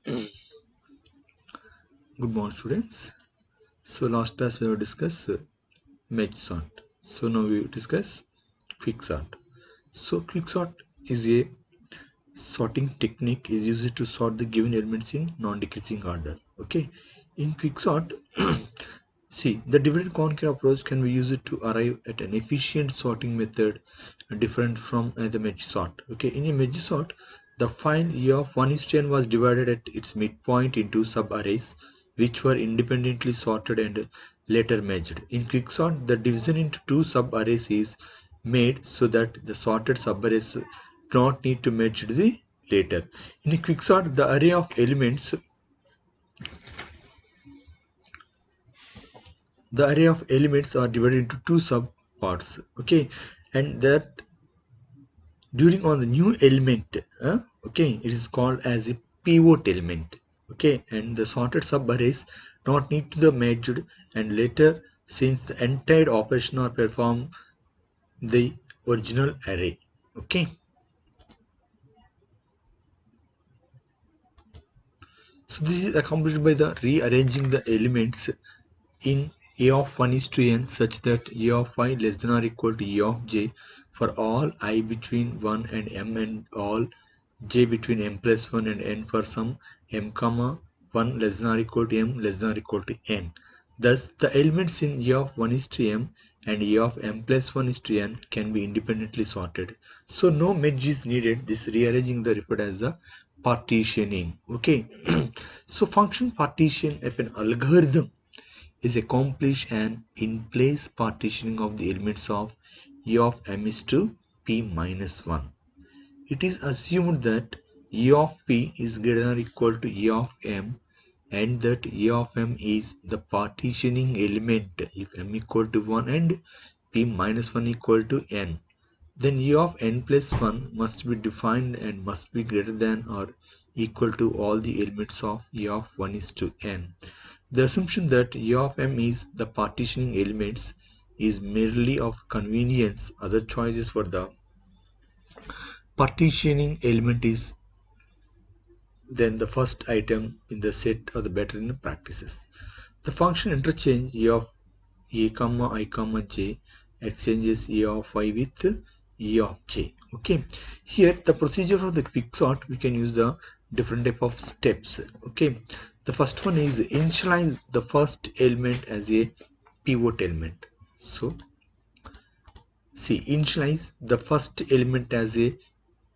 Good morning, students. So last class we have discussed merge sort. So now we discuss quicksort. So quicksort is a sorting technique is used to sort the given elements in non-decreasing order. Okay, in quicksort, see the divided conquer approach can be used to arrive at an efficient sorting method different from the merge sort. Okay, in a merge sort, the file E of 1:n was divided at its midpoint into subarrays which were independently sorted and later merged. In quicksort, the division into two subarrays is made so that the sorted subarrays do not need to merge the later. In a quicksort, the array of elements are divided into two subparts. Okay, and that during on the new element, okay, it is called as a pivot element. Okay, and the sorted subarrays not need to the merged and later since the entire operation are performed the original array. Okay, so this is accomplished by the rearranging the elements in A of 1:n such that A of I less than or equal to A of j for all I between 1 and m and all j between m plus 1 and n for some m comma 1 less than or equal to m less than or equal to n. Thus, the elements in A of 1:m and A of m plus 1:n can be independently sorted. So no merge is needed. This rearranging the referred as the partitioning. Okay. So function partition of an algorithm is accomplish an in-place partitioning of the elements of E of m is to p minus 1. It is assumed that E of p is greater than or equal to E of m and that E of m is the partitioning element if m equal to 1 and p minus 1 equal to n. Then E of n plus 1 must be defined and must be greater than or equal to all the elements of E of 1 is to n. The assumption that E of m is the partitioning elements is merely of convenience. Other choices for the partitioning element is then the first item in the set or the better in the practices. The function interchange E of a comma I comma j exchanges E of I with E of j. Okay, here the procedure for the quicksort we can use the different type of steps. Okay, the first one is initialize the first element as a pivot element. So see, initialize the first element as a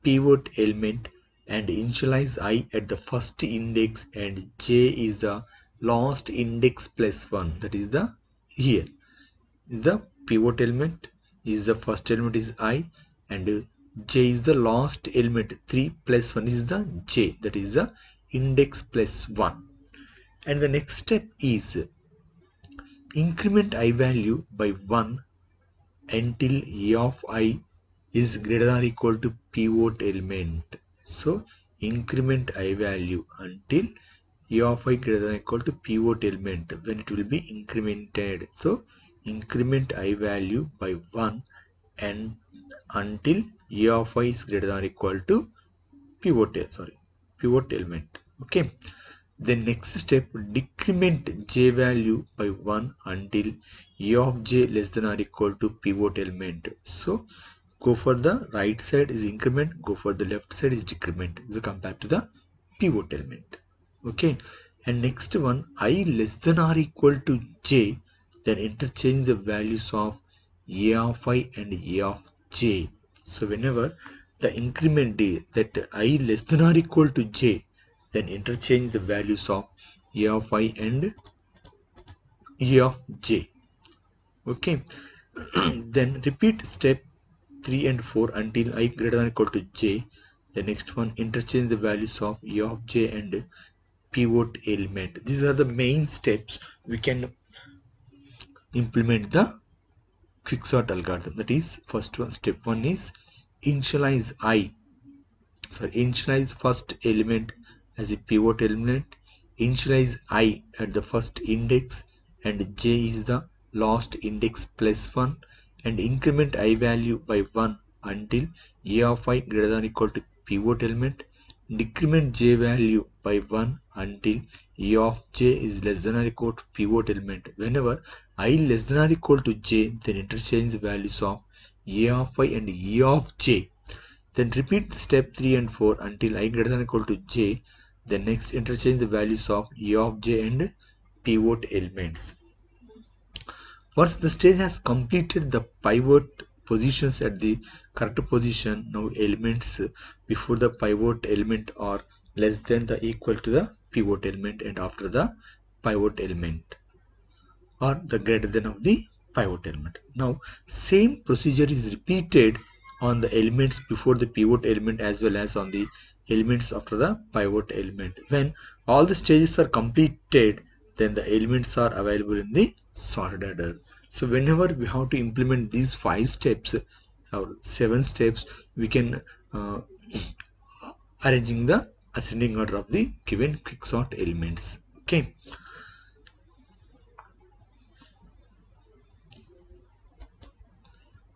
pivot element and initialize I at the first index and j is the last index plus 1, that is the here the pivot element is the first element is I and j is the last element, 3 plus 1 is the j, that is the index plus 1. And the next step is increment I value by 1 until E of I is greater than or equal to pivot element. So increment I value until E of I greater than or equal to pivot element when it will be incremented. So increment I value by 1 and until E of I is greater than or equal to pivot element. Okay. The next step, decrement j value by 1 until E of j less than or equal to pivot element. So go for the right side is increment, go for the left side is decrement. So compared to the pivot element. Okay, and next one, I less than or equal to j, then interchange the values of A of I and A of j. So whenever the increment d that I less than or equal to j, then interchange the values of A of I and A of j. Okay, then repeat step 3 and 4 until I greater than or equal to j. The next one, interchange the values of A of j and pivot element. These are the main steps we can implement the quicksort algorithm. That is, first one, step 1 is initialize first element as a pivot element, initialize I at the first index and j is the last index plus 1 and increment I value by 1 until A of I greater than or equal to pivot element decrement j value by 1 until e of j is less than or equal to pivot element. Whenever I less than or equal to j, then interchange the values of e of I and e of j. Then repeat step 3 and 4 until I greater than or equal to j. Then next interchange the values of e of j and pivot elements. Once the stage has completed the pivot positions at the correct position, now elements before the pivot element are less than or equal to the pivot element, and after the pivot element or the greater than of the pivot element. Now same procedure is repeated on the elements before the pivot element as well as on the elements after the pivot element. When all the stages are completed, then the elements are available in the sorted order. So whenever we have to implement these 5 steps or 7 steps, we can arranging the ascending order of the given quicksort elements. Okay.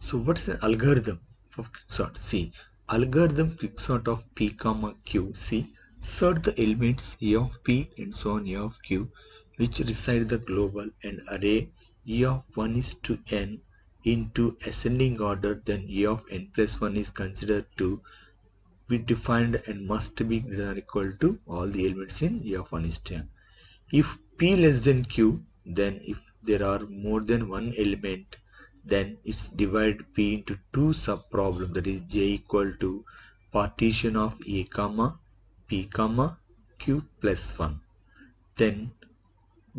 So what is an algorithm of quicksort? See, algorithm quicksort of p comma q. See, sort the elements e of p and so on e of q which reside the global and array e of 1 is to n into ascending order, then e of n plus 1 is considered to be defined and must be greater than or equal to all the elements in e of 1 is to n. If p less than q, then if there are more than one element, then it's divide p into two subproblems, that is j equal to partition of a comma p comma q plus 1. Then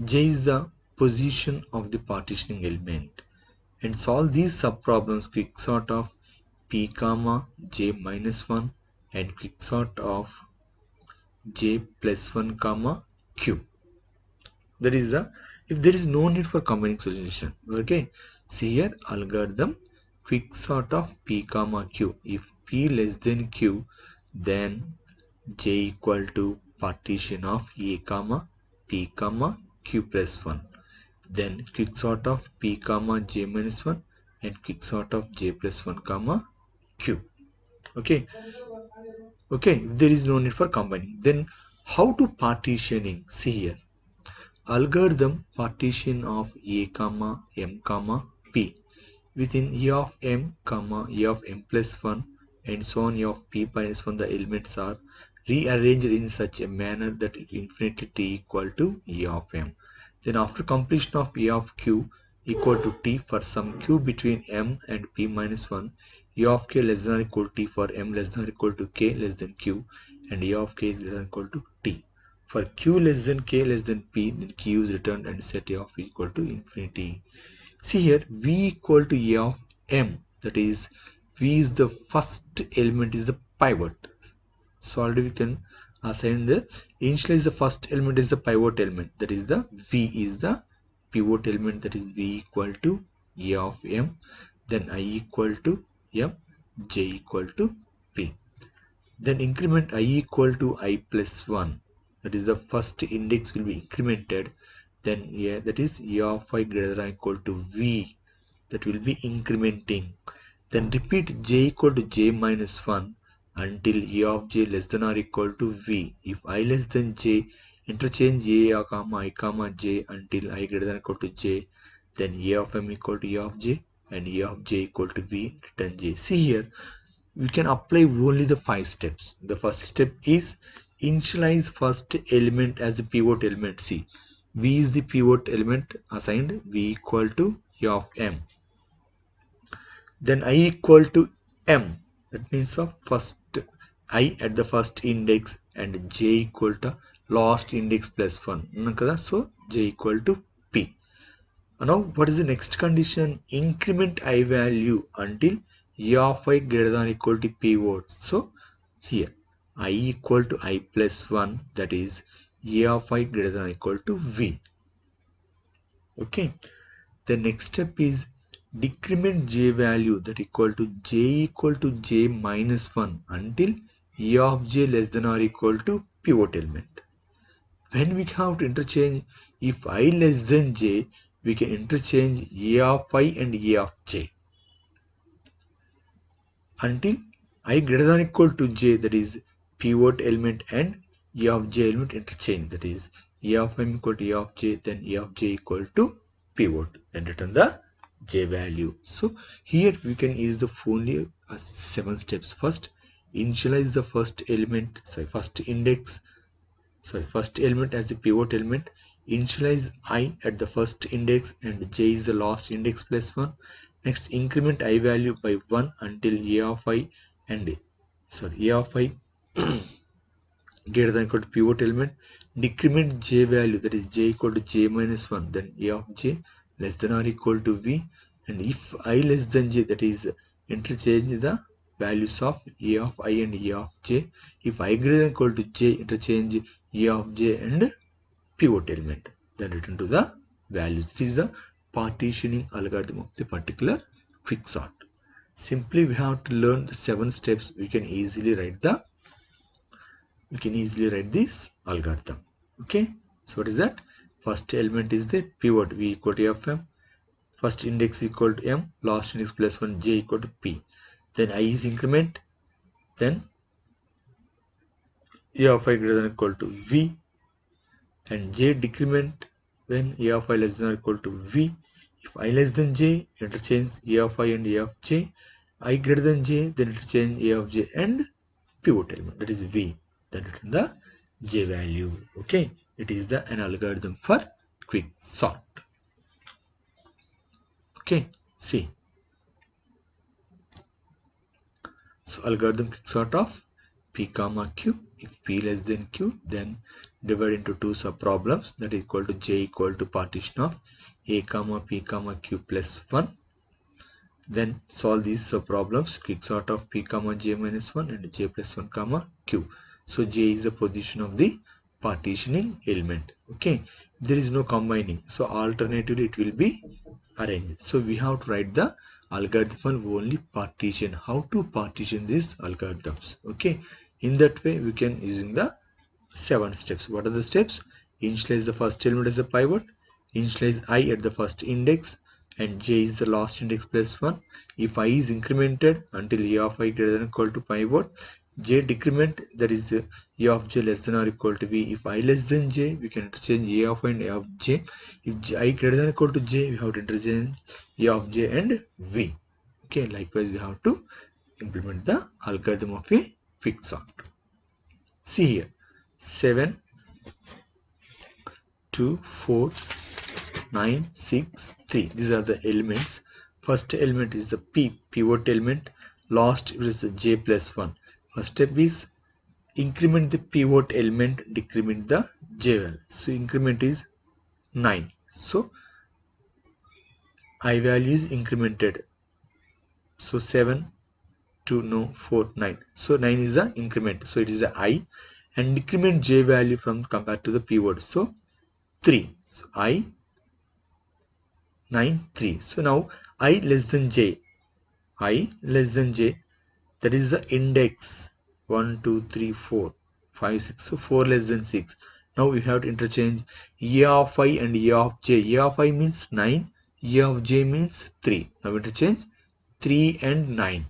j is the position of the partitioning element, and solve these subproblems quicksort of p comma j minus 1 and quicksort of j plus 1 comma q. That is the, if there is no need for combining solution. Okay, see here, algorithm quicksort of p comma q. If p less than q, then j equal to partition of a comma p comma q plus 1. Then quicksort of p comma j minus 1 and quicksort of j plus 1 comma q. Okay, okay, if there is no need for combining, then how to partitioning? See here, algorithm partition of a comma m comma p within e of m comma e of m plus 1 and so on e of p minus 1. The elements are rearranged in such a manner that infinity t equal to e of m. Then after completion of e of q equal to t for some q between m and p minus 1, e of k less than or equal to t for m less than or equal to k less than q, and e of k is less than or equal to t. For q less than k less than p, then q is returned and set a of equal to infinity. See here, v equal to a of m, that is v is the first element, is the pivot. So already we can assign the initialize the first element is the pivot element, that is the v is the pivot element, that is v equal to a of m, then I equal to m, j equal to p. Then increment I equal to I plus 1, that is the first index will be incremented. Then yeah, that is e of I greater than or equal to v, that will be incrementing. Then repeat j equal to j minus 1 until e of j less than or equal to v. If I less than j, interchange a comma I comma j until I greater than or equal to j. Then e of m equal to e of j and e of j equal to v, return j. See here, we can apply only the 5 steps. The first step is initialize first element as the pivot element. See, v is the pivot element assigned, v equal to e of m. Then I equal to m, that means of first I at the first index and j equal to last index plus 1. So j equal to p. Now what is the next condition? Increment I value until e of I greater than or equal to pivot. So here I equal to I plus 1, that is e of I greater than or equal to v. Okay, the next step is decrement j value, that equal to j equal to j minus 1 until e of j less than or equal to pivot element. When we have to interchange, if I less than j, we can interchange e of I and e of j until I greater than or equal to j, that is pivot element and E of j element interchange. That is E of m equal to E of j, then E of j equal to pivot, and return the j value. So here we can use the only 7 steps. First, initialize the first element, first element as the pivot element. Initialize I at the first index and j is the last index plus 1. Next, increment I value by 1 until A of I and A of I greater than equal to pivot element. Decrement j value, that is j equal to j minus 1, then A of j less than or equal to v, and if I less than j, that is interchange the values of A of I and A of j. If I greater than equal to j, interchange A of j and pivot element, then return to the values. This is the partitioning algorithm of the particular quicksort. Simply we have to learn the 7 steps. We can easily write this algorithm. Okay, so what is that? First element is the pivot, v equal to f m, first index equal to m, last index plus 1, j equal to p. Then I is increment, then A of I greater than or equal to v, and j decrement when A of I less than or equal to v. If I less than j, interchange A of I and A of j. I greater than j, then interchange A of j and pivot element, that is v, then return the j value. Okay, it is an algorithm for quicksort. Okay, see. So algorithm quicksort of p comma q. If p less than q, then divide into 2 subproblems, that is equal to j equal to partition of a comma p comma q plus 1. Then solve these subproblems, quicksort of p comma j minus 1 and j plus 1 comma q. So j is the position of the partitioning element. Okay, there is no combining, so alternatively it will be arranged. So we have to write the algorithm only partition. How to partition these algorithms? Okay, in that way we can using the 7 steps. What are the steps? Initialize the first element as a pivot, initialize I at the first index, and j is the last index plus 1. If I is incremented until A of I greater than or equal to pivot, j decrement, that is A of j less than or equal to v. If I less than j, we can interchange A of I and A of j. If I greater than or equal to j, we have to interchange A of j and v. Okay, likewise we have to implement the algorithm of a quicksort. See here, 7, 2, 4, 9, 6, 3. These are the elements. First element is the pivot element. Last is the j plus 1. First step is increment the pivot element, decrement the j value. So increment is 9. So I value is incremented. So 7, 2, no, 4, 9. So 9 is the increment. So it is the I, and decrement j value from compared to the pivot. So 3. So I 9, 3. So now I less than j. I less than j. That is the index 1, 2, 3, 4, 5, 6. So 4 less than 6. Now we have to interchange A of I and A of j. A of I means 9. A of j means 3. Now interchange 3 and 9.